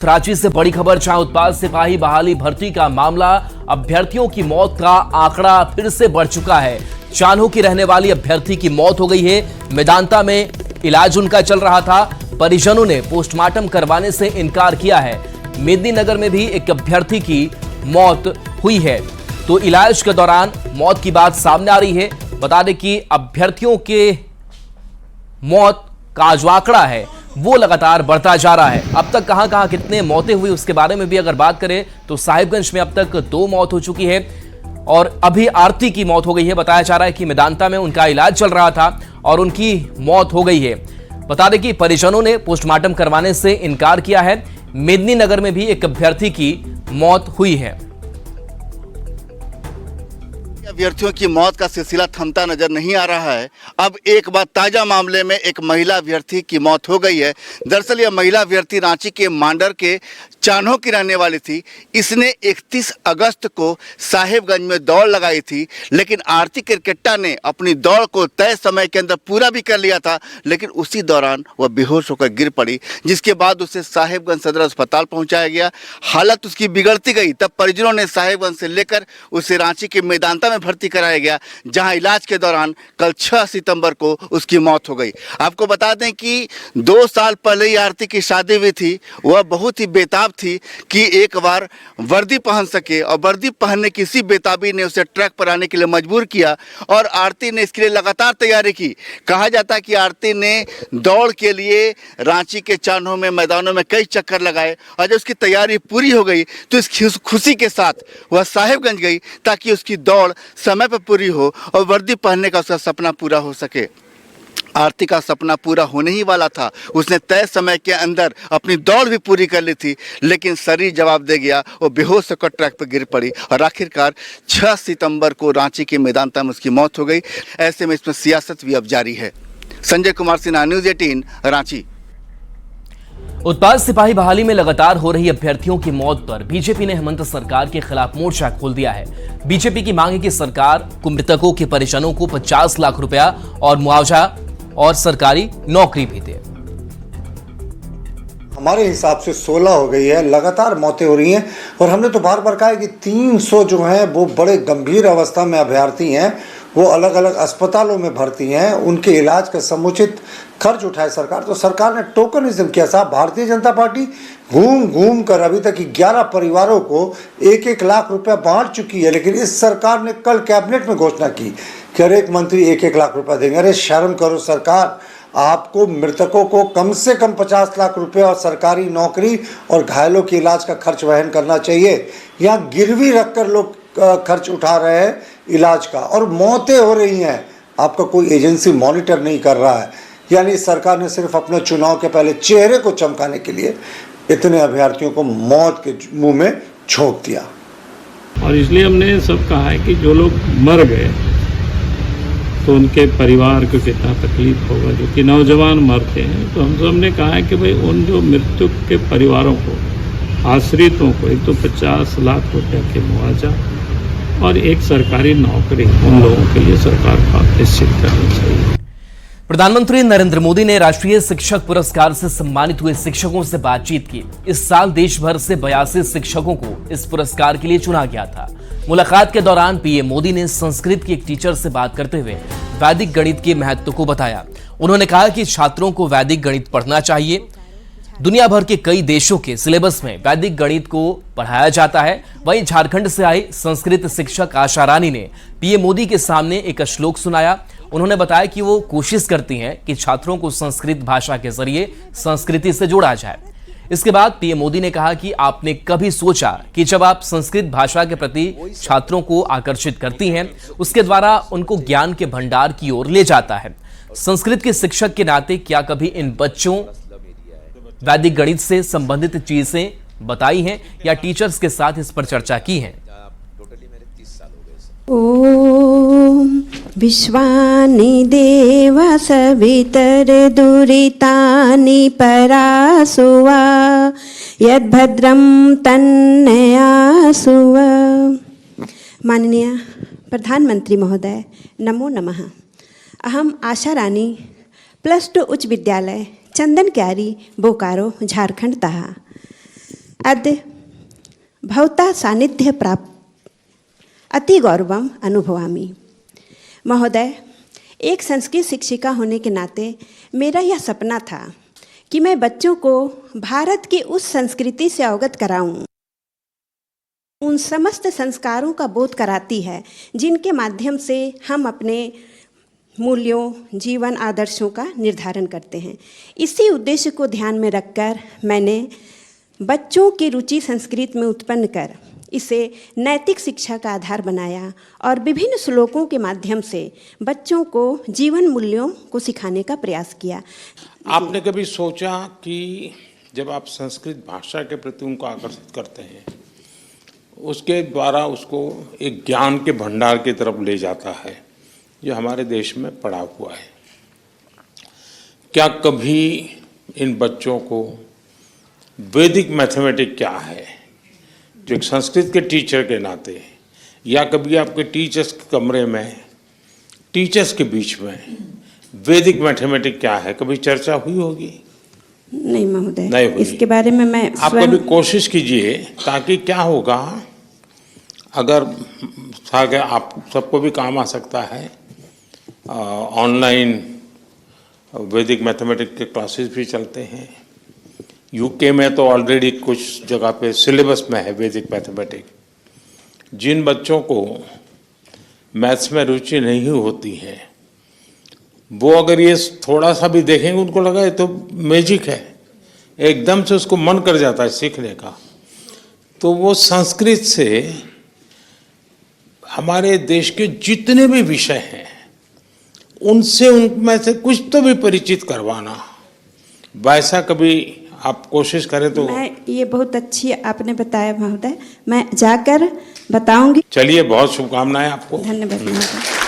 रांची से बड़ी खबर, जहां उत्पाद सिपाही बहाली भर्ती का मामला, अभ्यर्थियों की मौत का आंकड़ा फिर से बढ़ चुका है। चान्हो की रहने वाली अभ्यर्थी की मौत हो गई है। मेदांता में इलाज उनका चल रहा था। परिजनों ने पोस्टमार्टम करवाने से इनकार किया है। मेदिनीनगर में भी एक अभ्यर्थी की मौत हुई है, तो इलाज के दौरान मौत की बात सामने आ रही है। बता दें कि अभ्यर्थियों के मौत का जो आंकड़ा है वो लगातार बढ़ता जा रहा है। अब तक कहां कितने मौतें हुई उसके बारे में भी अगर बात करें तो साहिबगंज में अब तक 2 मौत हो चुकी है और अभी आरती की मौत हो गई है। बताया जा रहा है कि मेदांता में उनका इलाज चल रहा था और उनकी मौत हो गई है। बता दें कि परिजनों ने पोस्टमार्टम करवाने से इनकार किया है। मेदिनीनगर में भी एक अभ्यर्थी की मौत हुई है। अभ्यर्थियों की मौत का सिलसिला थमता नजर नहीं आ रहा है। अब एक बार ताजा मामले में एक महिला अभ्यर्थी की मौत हो गई है। दरअसल यह महिला अभ्यर्थी रांची के मांडर के चान्हो की रहने वाली थी। इसने 31 अगस्त को साहिबगंज में दौड़ लगाई थी, लेकिन आरती क्रिकेटा ने अपनी दौड़ को तय समय के अंदर पूरा भी कर लिया था, लेकिन उसी दौरान वह बेहोश होकर गिर पड़ी, जिसके बाद उसे साहिबगंज सदर अस्पताल पहुंचाया गया। हालत उसकी बिगड़ती गई, तब परिजनों ने साहिबगंज से लेकर उसे रांची के मेदांता में भर्ती कराया गया, जहां इलाज के दौरान कल 6 सितंबर को उसकी मौत हो गई। आपको बता दें कि 2 साल पहले ही आरती की शादी हुई थी। वह बहुत ही बेताब थी कि एक बार वर्दी पहन सके, और वर्दी पहनने की इसी बेताबी ने उसे ट्रैक पर आने के लिए मजबूर किया और आरती ने इसके लिए लगातार तैयारी की। कहा जाता है कि आरती ने दौड़ के लिए रांची के चान्हो में मैदानों में कई चक्कर लगाए, और जब उसकी तैयारी पूरी हो गई तो इस खुशी के साथ वह साहिबगंज गई ताकि उसकी दौड़ समय पर पूरी हो और वर्दी पहनने का उसका सपना पूरा हो सके। आरती का सपना पूरा होने ही वाला था। उसने तय समय के अंदर अपनी दौड़ भी पूरी कर ली थी, लेकिन शरीर जवाब दे गया। वो बेहोश होकर ट्रैक पर गिर पड़ी और आखिरकार 6 सितंबर को रांची के मेदांता में उसकी मौत हो गई। ऐसे में इसमें सियासत भी अब जारी है। संजय कुमार सिन्हा, न्यूज़ 18, रांची। उत्पाद सिपाही बहाली में लगातार हो रही अभ्यर्थियों की मौत पर बीजेपी ने हेमंत सरकार के खिलाफ मोर्चा खोल दिया है। बीजेपी की मांग है कि सरकार मृतकों के परिजनों को 50 लाख रुपया और मुआवजा और सरकारी नौकरी भी दे। हमारे हिसाब से 16 हो गई है, लगातार मौतें हो रही हैं, और हमने तो बार बार कहा है कि 300 जो हैं वो बड़े गंभीर अवस्था में अभ्यर्थी हैं, वो अलग अलग अस्पतालों में भर्ती हैं, उनके इलाज का समुचित खर्च उठाए सरकार। तो सरकार ने टोकनिज्म किया। साहब, भारतीय जनता पार्टी घूम घूम कर अभी तक 11 परिवारों को 1-1 लाख रुपया बांट चुकी है, लेकिन इस सरकार ने कल कैबिनेट में घोषणा की कि हर एक मंत्री 1-1 लाख रुपया देंगे। अरे शर्म करो सरकार, आपको मृतकों को कम से कम 50 लाख रुपए और सरकारी नौकरी और घायलों के इलाज का खर्च वहन करना चाहिए। यहाँ गिरवी रखकर लोग खर्च उठा रहे हैं इलाज का, और मौतें हो रही हैं। आपका कोई एजेंसी मॉनिटर नहीं कर रहा है। यानी सरकार ने सिर्फ अपने चुनाव के पहले चेहरे को चमकाने के लिए इतने अभ्यर्थियों को मौत के मुंह में झोंक दिया। और इसलिए हमने सब कहा है कि जो लोग मर गए तो उनके परिवार को कितना तकलीफ होगा, जो कि नौजवान मरते हैं। तो हम सब ने कहा है कि भाई उन जो मृत्यु के परिवारों को, आश्रितों को, एक तो 50 लाख रुपये के मुआवजा और एक सरकारी नौकरी उन लोगों के लिए सरकार का निश्चित करनी चाहिए। प्रधानमंत्री नरेंद्र मोदी ने राष्ट्रीय शिक्षक पुरस्कार से सम्मानित हुए शिक्षकों से बातचीत की। इस साल देश भर से 82 शिक्षकों को इस पुरस्कार के लिए चुना गया था। मुलाकात के दौरान पीएम मोदी ने संस्कृत की एक टीचर से बात करते हुए वैदिक गणित के महत्व को बताया। उन्होंने कहा कि छात्रों को वैदिक गणित पढ़ना चाहिए। दुनिया भर के कई देशों के सिलेबस में वैदिक गणित को पढ़ाया जाता है। वहीं झारखंड से आई संस्कृत शिक्षक आशा रानी ने पीएम मोदी के सामने एक श्लोक सुनाया। उन्होंने बताया कि वो कोशिश करती हैं कि छात्रों को संस्कृत भाषा के जरिए संस्कृति से जोड़ा जाए। इसके बाद पीएम मोदी ने कहा कि आपने कभी सोचा कि जब आप संस्कृत भाषा के प्रति छात्रों को आकर्षित करती हैं, उसके द्वारा उनको ज्ञान के भंडार की ओर ले जाता है। संस्कृत के शिक्षक के नाते क्या कभी इन बच्चों वैदिक गणित से संबंधित चीजें बताई हैं या टीचर्स के साथ इस पर चर्चा की है? ओम विश्वानि देव सवितर दुरितानि परासुवा यद्भद्रं तन्नयासुवा। माननीय प्रधानमंत्री महोदय, नमो नमः। अहम आशा रानी, +2 उच्च विद्यालय चंदन क्यारी, बोकारो, झारखंड तः अद्य भवता सानिध्य प्राप्त अति गौरवम अनुभवामि। महोदय, एक संस्कृत शिक्षिका होने के नाते मेरा यह सपना था कि मैं बच्चों को भारत की उस संस्कृति से अवगत कराऊं, उन समस्त संस्कारों का बोध कराती है जिनके माध्यम से हम अपने मूल्यों, जीवन आदर्शों का निर्धारण करते हैं। इसी उद्देश्य को ध्यान में रखकर मैंने बच्चों की रुचि संस्कृत में उत्पन्न कर इसे नैतिक शिक्षा का आधार बनाया और विभिन्न श्लोकों के माध्यम से बच्चों को जीवन मूल्यों को सिखाने का प्रयास किया। आपने कभी सोचा कि जब आप संस्कृत भाषा के प्रति उनको आकर्षित करते हैं, उसके द्वारा उसको एक ज्ञान के भंडार की तरफ ले जाता है जो हमारे देश में पड़ा हुआ है, क्या कभी इन बच्चों को वैदिक मैथमेटिक्स क्या है, जो एक संस्कृत के टीचर के नाते, या कभी आपके टीचर्स के कमरे में, टीचर्स के बीच में वैदिक मैथमेटिक्स क्या है, कभी चर्चा हुई होगी? नहीं महोदय, नहीं हुई। इसके बारे में मैं आप कभी कोशिश कीजिए, ताकि क्या होगा, अगर आप सबको भी काम आ सकता है, ऑनलाइन वैदिक मैथमेटिक्स के क्लासेस भी चलते हैं। यूके में तो ऑलरेडी कुछ जगह पे सिलेबस में है वैदिक मैथमेटिक्स। जिन बच्चों को मैथ्स में रुचि नहीं होती है, वो अगर ये थोड़ा सा भी देखेंगे, उनको लगा ये तो मैजिक है, एकदम से उसको मन कर जाता है सीखने का। तो वो संस्कृत से हमारे देश के जितने भी विषय हैं, उनसे उनमें से कुछ तो भी परिचित करवाना, वैसा कभी आप कोशिश करें तो। मैं ये बहुत अच्छी आपने बताया महोदय, मैं जाकर बताऊंगी। चलिए, बहुत शुभकामनाएं आपको। धन्यवाद महोदय।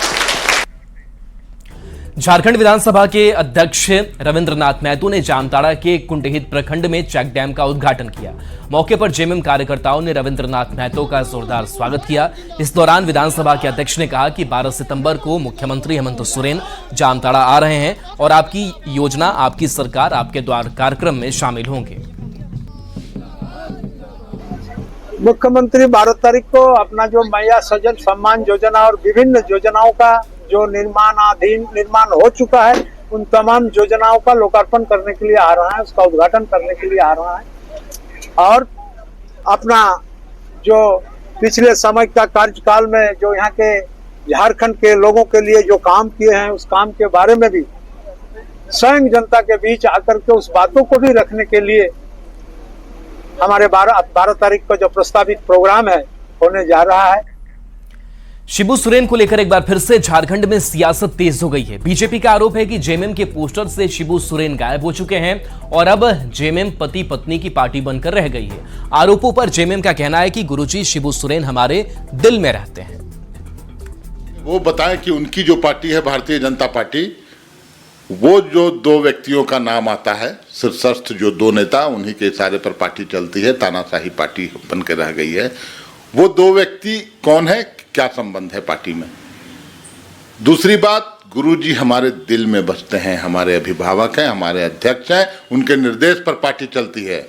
झारखंड विधानसभा के अध्यक्ष रविंद्रनाथ महतो ने जामताड़ा के कुंडहित प्रखंड में चेक डैम का उद्घाटन किया। मौके पर जेएमएम कार्यकर्ताओं ने रविंद्रनाथ महतो का जोरदार स्वागत किया। इस दौरान विधानसभा के अध्यक्ष ने कहा कि 12 सितंबर को मुख्यमंत्री हेमंत सोरेन जामताड़ा आ रहे हैं और आपकी योजना, आपकी सरकार, आपके द्वार कार्यक्रम में शामिल होंगे। मुख्यमंत्री 12 तारीख को अपना जो मैया सजन सम्मान योजना और विभिन्न योजनाओं का जो निर्माण हो चुका है, उन तमाम योजनाओं का लोकार्पण करने के लिए आ रहा है, उसका उद्घाटन करने के लिए आ रहा है। और अपना जो पिछले समय का कार्यकाल में जो यहाँ के झारखंड के लोगों के लिए जो काम किए हैं, उस काम के बारे में भी स्वयं जनता के बीच आकर के उस बातों को भी रखने के लिए हमारे 12 तारीख को जो प्रस्तावित प्रोग्राम है होने जा रहा है। शिबू सोरेन को लेकर एक बार फिर से झारखंड में सियासत तेज हो गई है। बीजेपी का आरोप है कि जेएमएम के पोस्टर से शिबू सोरेन गायब हो चुके हैं और अब जेएमएम पति पत्नी की पार्टी बनकर रह गई है। आरोपों पर जेएमएम का कहना है कि गुरुजी शिबू सोरेन हमारे दिल में रहते हैं। वो बताएं कि उनकी जो पार्टी है भारतीय जनता पार्टी, वो जो दो व्यक्तियों का नाम आता है, शीर्षस्थ जो दो नेता, उन्हीं के इशारे पर पार्टी चलती है, तानाशाही पार्टी बनकर रह गई है। वो दो व्यक्ति कौन है, क्या संबंध है पार्टी में? दूसरी बात, गुरुजी हमारे दिल में बसते हैं, हमारे अभिभावक हैं, हमारे अध्यक्ष हैं, उनके निर्देश पर पार्टी चलती है।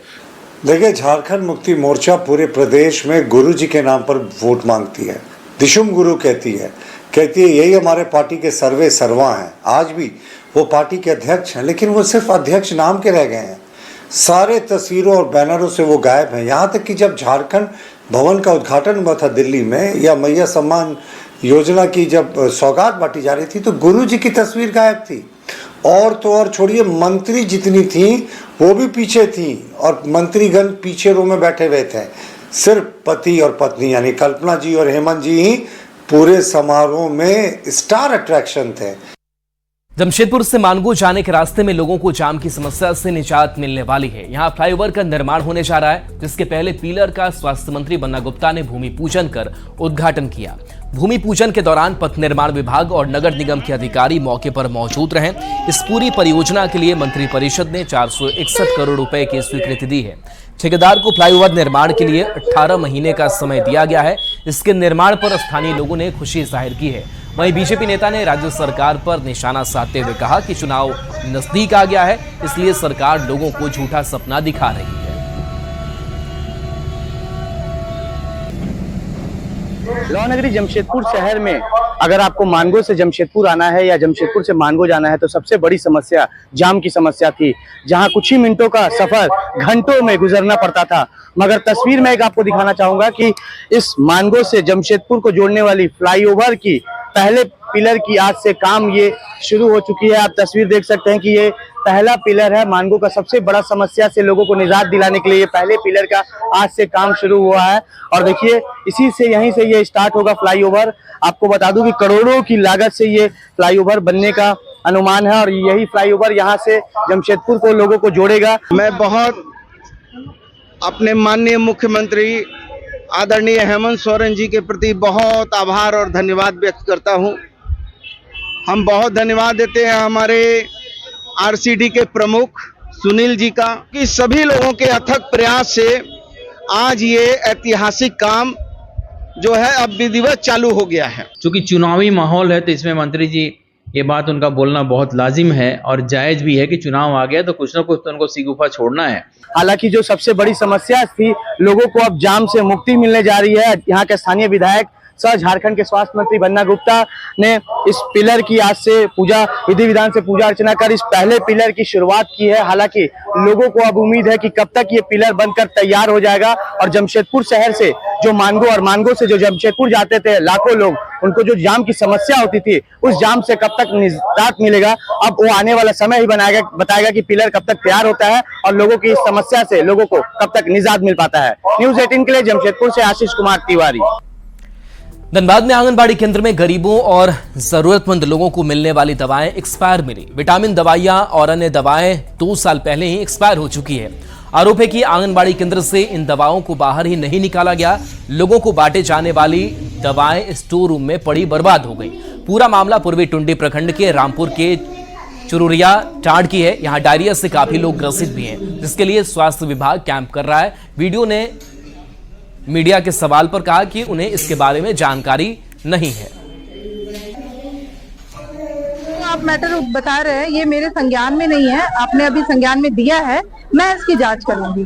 देखिए, झारखंड मुक्ति मोर्चा पूरे प्रदेश में गुरुजी के नाम पर वोट मांगती है। दिशुम गुरु कहती है यही हमारे पार्टी के सर्वे सर्वा हैं। आज भी वो पार्टी के अध्यक्ष हैं, लेकिन वो सिर्फ अध्यक्ष नाम के रह गए हैं। सारे तस्वीरों और बैनरों से वो गायब हैं। यहाँ तक कि जब झारखंड भवन का उद्घाटन हुआ था दिल्ली में, या मैया सम्मान योजना की जब सौगात बांटी जा रही थी, तो गुरुजी की तस्वीर गायब थी। और तो और छोड़िए, मंत्री जितनी थी वो भी पीछे थी और मंत्रीगण पीछे रो में बैठे हुए थे। सिर्फ पति और पत्नी यानी कल्पना जी और हेमंत जी ही पूरे समारोह में स्टार अट्रैक्शन थे। जमशेदपुर से मानगो जाने के रास्ते में लोगों को जाम की समस्या से निजात मिलने वाली है। यहां फ्लाईओवर का निर्माण होने जा रहा है, जिसके पहले पिलर का स्वास्थ्य मंत्री बन्ना गुप्ता ने भूमि पूजन कर उद्घाटन किया। भूमि पूजन के दौरान पथ निर्माण विभाग और नगर निगम के अधिकारी मौके पर मौजूद रहे। इस पूरी परियोजना के लिए मंत्री परिषद ने 461 करोड़ रुपए की स्वीकृति दी है। ठेकेदार को फ्लाईओवर निर्माण के लिए 18 महीने का समय दिया गया है। इसके निर्माण पर स्थानीय लोगों ने खुशी जाहिर की है। वहीं बीजेपी नेता ने राज्य सरकार पर निशाना साधते हुए कहा कि चुनाव नजदीक आ गया है, इसलिए सरकार लोगों को झूठा सपना दिखा रही है। लौनगरी जमशेदपुर शहर में अगर आपको मानगो से जमशेदपुर आना है या जमशेदपुर से मानगो जाना है तो सबसे बड़ी समस्या जाम की समस्या थी, जहां कुछ ही मिनटों का सफर घंटों में गुजरना पड़ता था। मगर तस्वीर में एक आपको दिखाना चाहूंगा कि इस मानगो से जमशेदपुर को जोड़ने वाली फ्लाईओवर की पहले पिलर की आज से काम ये शुरू हो चुकी है। आप तस्वीर देख सकते हैं कि ये पहला पिलर है। मानगो का सबसे बड़ा समस्या से लोगों को निजात दिलाने के लिए ये पहले पिलर का आज से काम शुरू हुआ है। और देखिए इसी से यहीं से ये स्टार्ट होगा फ्लाईओवर। आपको बता दूं कि करोड़ों की लागत से ये फ्लाईओवर बनने का अनुमान है और यही फ्लाईओवर यहाँ से जमशेदपुर को लोगों को जोड़ेगा। मैं बहुत अपने माननीय मुख्यमंत्री आदरणीय हेमंत सोरेन जी के प्रति बहुत आभार और धन्यवाद व्यक्त करता हूं। हम बहुत धन्यवाद देते हैं हमारे आरसीडी के प्रमुख सुनील जी का कि सभी लोगों के अथक प्रयास से आज ये ऐतिहासिक काम जो है अब विधिवत चालू हो गया है। चूंकि चुनावी माहौल है तो इसमें मंत्री जी ये बात उनका बोलना बहुत लाजिम है और जायज भी है कि चुनाव आ गया तो कुछ ना कुछ तो उनको सिगुफा छोड़ना है। हालांकि जो सबसे बड़ी समस्या थी, लोगों को अब जाम से मुक्ति मिलने जा रही है। यहाँ के स्थानीय विधायक सह झारखंड के स्वास्थ्य मंत्री बन्ना गुप्ता ने इस पिलर की आज से विधि विधान से पूजा अर्चना कर इस पहले पिलर की शुरुआत की है। हालांकि लोगों को अब उम्मीद है कि कब तक ये पिलर बनकर तैयार हो जाएगा और जमशेदपुर शहर से जो मानगो और मानगो से जो जमशेदपुर जाते थे लाखों लोग, उनको जो जाम की समस्या होती थी उस जाम से कब तक निजात मिलेगा, अब वो आने वाला समय ही बताएगा कि पिलर कब तक तैयार होता है और लोगों की इस समस्या से लोगों को कब तक निजात मिल पाता है। न्यूज़ 18 के लिए जमशेदपुर से आशीष कुमार तिवारी। धनबाद में आंगनबाड़ी केंद्र में गरीबों और जरूरतमंद लोगों को मिलने वाली दवाएं एक्सपायर मिली। विटामिन दवाइयां और अन्य दवाएं 2 साल पहले ही एक्सपायर हो चुकी है। आरोप है कि आंगनबाड़ी केंद्र से इन दवाओं को बाहर ही नहीं निकाला गया। लोगों को बांटे जाने वाली दवाएं स्टोर रूम में पड़ी बर्बाद हो गई। पूरा मामला पूर्वी टुंडी प्रखंड के रामपुर के चुरुरिया टाड़ की है। यहाँ डायरिया से काफी लोग ग्रसित भी हैं, जिसके लिए स्वास्थ्य विभाग कैंप कर रहा है। वीडियो ने मीडिया के सवाल पर कहा कि उन्हें इसके बारे में जानकारी नहीं है। आप मैटर बता रहे हैं, ये मेरे संज्ञान में नहीं है। आपने अभी संज्ञान में दिया है, मैं इसकी जांच करूंगी।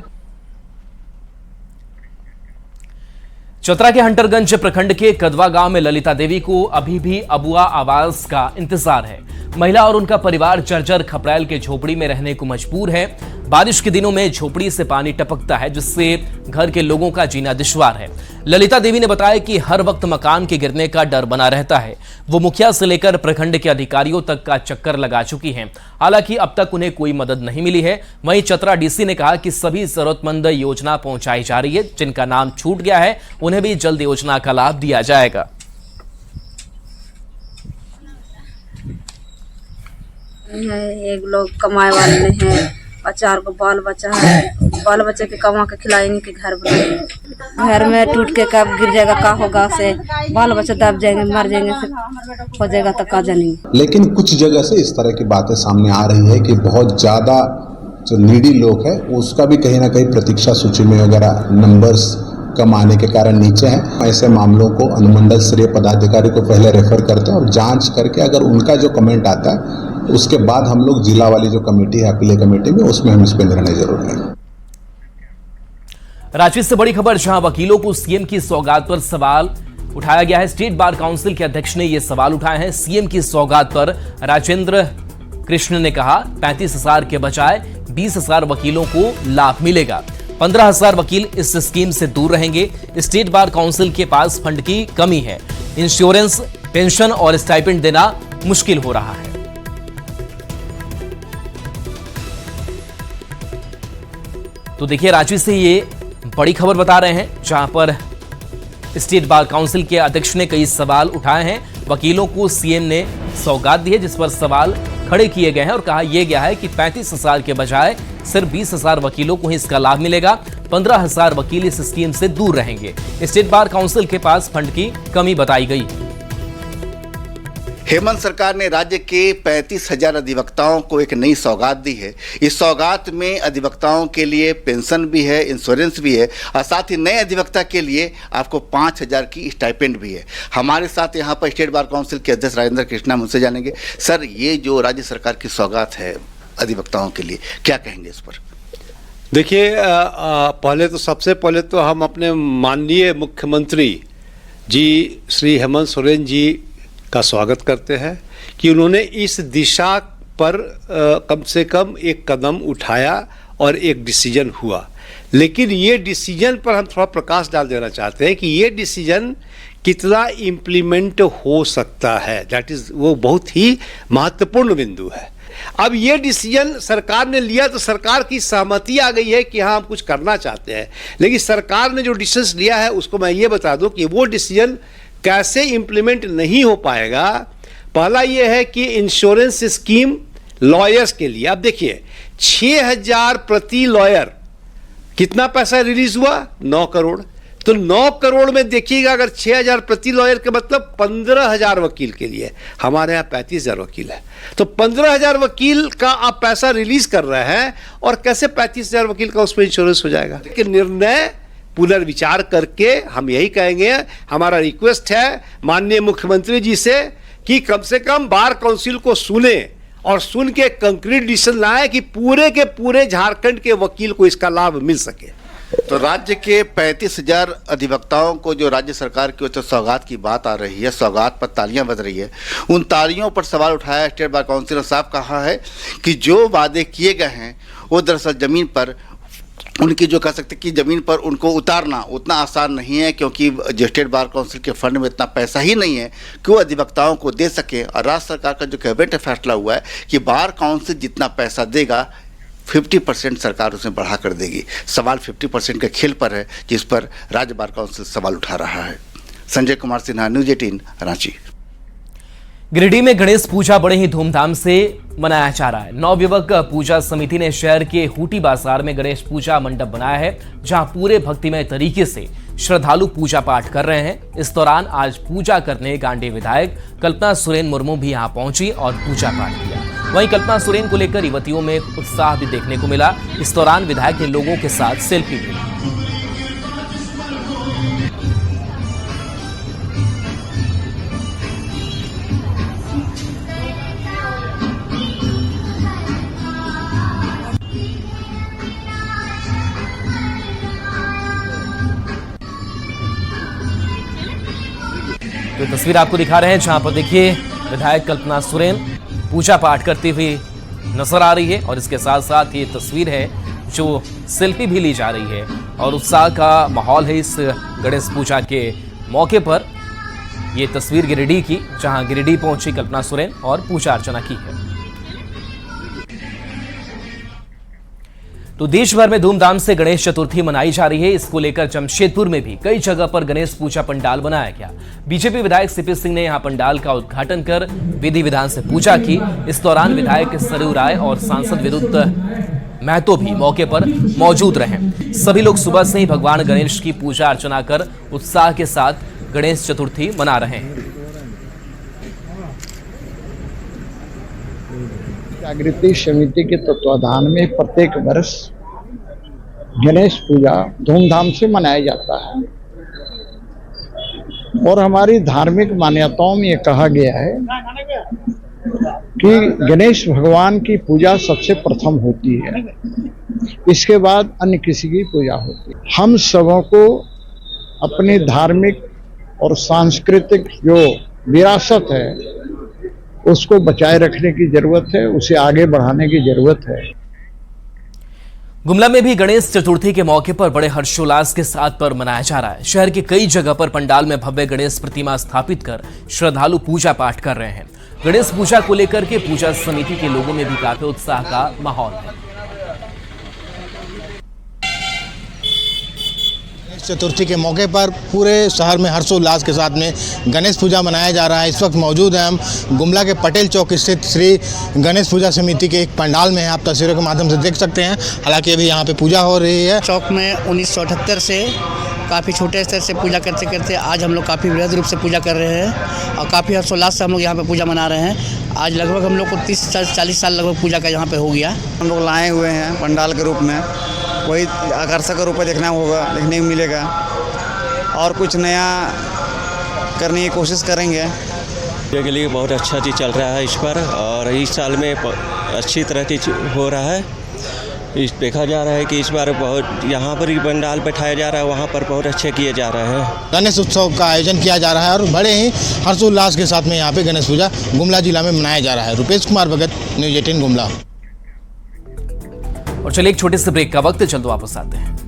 चतरा के हंटरगंज प्रखंड के कदवा गांव में ललिता देवी को अभी भी अबुआ आवास का इंतजार है। महिला और उनका परिवार जर्जर खपड़ैल के झोपड़ी में रहने को मजबूर है। बारिश के दिनों में झोपड़ी से पानी टपकता है, जिससे घर के लोगों का जीना दुश्वार है। ललिता देवी ने बताया कि हर वक्त मकान के गिरने का डर बना रहता है। वो मुखिया से लेकर प्रखंड के अधिकारियों तक का चक्कर लगा चुकी हैं। हालांकि अब तक उन्हें कोई मदद नहीं मिली है। वहीं चतरा डीसी ने कहा कि सभी जरूरतमंद योजना पहुंचाई जा रही है। जिनका नाम छूट गया है उन्हें भी जल्द योजना का लाभ दिया जाएगा। एक लोग कमाए वाले नहीं है और 4 को बाल बच्चा है। बाल बच्चे के कमा के खिलाएंगे के घर बनाएंगे। घर में टूट के कब गिर जाएगा, का होगा, से बाल बच्चे दब जाएंगे, मर जाएंगे, हो जाएगा तो का जानेंगे। लेकिन कुछ जगह से इस तरह की बातें सामने आ रही है कि बहुत ज्यादा जो नीडी लोग है उसका भी कहीं ना कहीं प्रतीक्षा सूची में वगैरह नंबर्स कम आने के कारण नीचे हैं। ऐसे मामलों को अनुमंडल स्तरीय पदाधिकारी को पहले रेफर करते हैं और जांच करके अगर उनका जो कमेंट आता है उसके बाद हम लोग जिला वाली जो कमेटी है अपील कमेटी में, उसमें हम इस पर निर्णय जरूर लेंगे। रांची से बड़ी खबर, जहां वकीलों को सीएम की सौगात पर सवाल उठाया गया है। स्टेट बार काउंसिल के अध्यक्ष ने यह सवाल उठाए हैं। सीएम की सौगात पर राजेंद्र कृष्ण ने कहा 35,000 के बजाय 20,000 वकीलों को लाभ मिलेगा। 15,000 वकील इस स्कीम से दूर रहेंगे। स्टेट बार काउंसिल के पास फंड की कमी है। इंश्योरेंस, पेंशन और स्टाइपेंड देना मुश्किल हो रहा है। तो देखिए, रांची से ये बड़ी खबर बता रहे हैं, जहां पर स्टेट बार काउंसिल के अध्यक्ष ने कई सवाल उठाए हैं। वकीलों को सीएम ने सौगात दी है, जिस पर सवाल खड़े किए गए हैं और कहा यह गया है कि 35,000 के बजाय सिर्फ 20,000 वकीलों को ही इसका लाभ मिलेगा। 15,000 वकील इस स्कीम से दूर रहेंगे। स्टेट बार काउंसिल के पास फंड की कमी बताई गई। हेमंत सरकार ने राज्य के 35,000 अधिवक्ताओं को एक नई सौगात दी है। इस सौगात में अधिवक्ताओं के लिए पेंशन भी है, इंश्योरेंस भी है और साथ ही नए अधिवक्ता के लिए आपको 5,000 की स्टाइपेंड भी है। हमारे साथ यहाँ पर स्टेट बार काउंसिल के अध्यक्ष राजेंद्र कृष्णा, उनसे जानेंगे। सर, ये जो राज्य सरकार की सौगात है अधिवक्ताओं के लिए, क्या कहेंगे इस पर? देखिए, पहले तो सबसे पहले तो हम अपने माननीय मुख्यमंत्री जी श्री हेमंत सोरेन जी का स्वागत करते हैं कि उन्होंने इस दिशा पर कम से कम एक कदम उठाया और एक डिसीजन हुआ। लेकिन ये डिसीजन पर हम थोड़ा प्रकाश डाल देना चाहते हैं कि ये डिसीजन कितना इम्प्लीमेंट हो सकता है, दैट इज वो बहुत ही महत्वपूर्ण बिंदु है। अब ये डिसीजन सरकार ने लिया तो सरकार की सहमति आ गई है कि हाँ हम कुछ करना चाहते हैं, लेकिन सरकार ने जो डिसीजन लिया है उसको मैं ये बता दूं कि वो डिसीजन कैसे इम्प्लीमेंट नहीं हो पाएगा। पहला ये है कि इंश्योरेंस स्कीम लॉयर्स के लिए, अब देखिए 6,000 प्रति लॉयर, कितना पैसा रिलीज हुआ? 9 करोड़। तो 9 करोड़ में देखिएगा अगर 6,000 प्रति लॉयर के मतलब 15,000 वकील के लिए, हमारे यहाँ 35,000 वकील है, तो 15,000 वकील का आप पैसा रिलीज कर रहे हैं और कैसे 35,000 वकील का उसमें इंश्योरेंस हो जाएगा? कि निर्णय पुनर्विचार करके हम यही कहेंगे, हमारा रिक्वेस्ट है माननीय मुख्यमंत्री जी से कि कम से कम बार काउंसिल को सुने और सुन के कंक्रीट डिसीजन लाए कि पूरे के पूरे झारखंड के वकील को इसका लाभ मिल सके। तो राज्य के 35,000 अधिवक्ताओं को जो राज्य सरकार की ओर से सौगात की बात आ रही है, सौगात पर तालियां बज रही है, उन तालियों पर सवाल उठाया स्टेट बार काउंसिल ने साफ कहा है कि जो वादे किए गए हैं वो दरअसल जमीन पर उनकी जो कह सकते कि जमीन पर उनको उतारना उतना आसान नहीं है, क्योंकि स्टेट बार काउंसिल के फंड में इतना पैसा ही नहीं है कि वो अधिवक्ताओं को दे सके। और राज्य सरकार का जो कैबिनेट में फैसला हुआ है कि बार काउंसिल जितना पैसा देगा 50% सरकार उसमें बढ़ा कर देगी। सवाल 50% के खेल पर है, जिस पर राज्य बार काउंसिल सवाल उठा रहा है। संजय कुमार सिन्हा, न्यूज़ 18, रांची। गिरिडीह में गणेश पूजा बड़े ही धूमधाम से मनाया जा रहा है। नवयुवक पूजा समिति ने शहर के हुटी बाजार में गणेश पूजा मंडप बनाया है, जहां पूरे भक्तिमय तरीके से श्रद्धालु पूजा पाठ कर रहे हैं। इस दौरान आज पूजा करने गांडी विधायक कल्पना सोरेन मुर्मू भी यहां पहुंची और पूजा पाठ किया। वहीं कल्पना सोरेन को लेकर युवतियों में उत्साह भी देखने को मिला। इस दौरान विधायक ने लोगों के साथ सेल्फी भी ली। तो तस्वीर आपको दिखा रहे हैं जहां पर देखिए विधायक कल्पना सोरेन पूजा पाठ करती हुई नजर आ रही है और इसके साथ साथ ये तस्वीर है जो सेल्फी भी ली जा रही है और उत्साह का माहौल है इस गणेश पूजा के मौके पर। ये तस्वीर गिरिडीह की, जहां गिरिडीह पहुंची कल्पना सोरेन और पूजा अर्चना की है। तो देश भर में धूमधाम से गणेश चतुर्थी मनाई जा रही है। इसको लेकर जमशेदपुर में भी कई जगह पर गणेश पूजा पंडाल बनाया गया। बीजेपी विधायक सीपी सिंह ने यहां पंडाल का उद्घाटन कर विधि विधान से पूजा की। इस दौरान विधायक सरयू राय और सांसद विद्युत महतो भी मौके पर मौजूद रहे। सभी लोग सुबह से ही भगवान गणेश की पूजा अर्चना कर उत्साह के साथ गणेश चतुर्थी मना रहे हैं। जागृति समिति के तत्वाधान में प्रत्येक वर्ष गणेश पूजा धूमधाम से मनाया जाता है और हमारी धार्मिक मान्यताओं में ये कहा गया है कि गणेश भगवान की पूजा सबसे प्रथम होती है, इसके बाद अन्य किसी की पूजा होती है। हम सबों को अपनी धार्मिक और सांस्कृतिक जो विरासत है उसको बचाए रखने की जरूरत है, उसे आगे बढ़ाने की जरूरत है। गुमला में भी गणेश चतुर्थी के मौके पर बड़े हर्षोल्लास के साथ पर्व मनाया जा रहा है। शहर के कई जगह पर पंडाल में भव्य गणेश प्रतिमा स्थापित कर श्रद्धालु पूजा पाठ कर रहे हैं। गणेश पूजा को लेकर के पूजा समिति के लोगों में भी काफी उत्साह का माहौल है। चतुर्थी के मौके पर पूरे शहर में हर्षोल्लास के साथ में गणेश पूजा मनाया जा रहा है। इस वक्त मौजूद हैं हम गुमला के पटेल चौक स्थित श्री गणेश पूजा समिति के एक पंडाल में हैं। आप तस्वीरों के माध्यम से देख सकते हैं। हालांकि अभी यहाँ पे पूजा हो रही है। चौक में 1978 से काफ़ी छोटे स्तर से पूजा करते करते आज हम लोग काफ़ी वृहद रूप से पूजा कर रहे हैं और काफ़ी हर्षोल्लास से हम लोग यहाँ पे पूजा मना रहे हैं। आज लगभग हम लोग को 30-40 साल लगभग पूजा का यहाँ पे हो गया। हम लोग लाए हुए हैं पंडाल के रूप में, वही आकर्षक रूप में देखना होगा, देखने को मिलेगा और कुछ नया करने की कोशिश करेंगे। के लिए बहुत अच्छा चीज़ चल रहा है इस पर और इस साल में अच्छी तरह की हो रहा है। देखा जा रहा है कि इस बार बहुत यहाँ पर ही पंडाल बैठाया जा रहा है, वहाँ पर बहुत अच्छे किए जा रहे हैं। गणेश उत्सव का आयोजन किया जा रहा है और बड़े ही हर्षोल्लास के साथ में यहाँ पे गणेश पूजा गुमला जिला में मनाया जा रहा है। रुपेश कुमार भगत, न्यूज़ 18 गुमला। और चलिए एक छोटे से ब्रेक का वक्त, चल तो वापस आते हैं।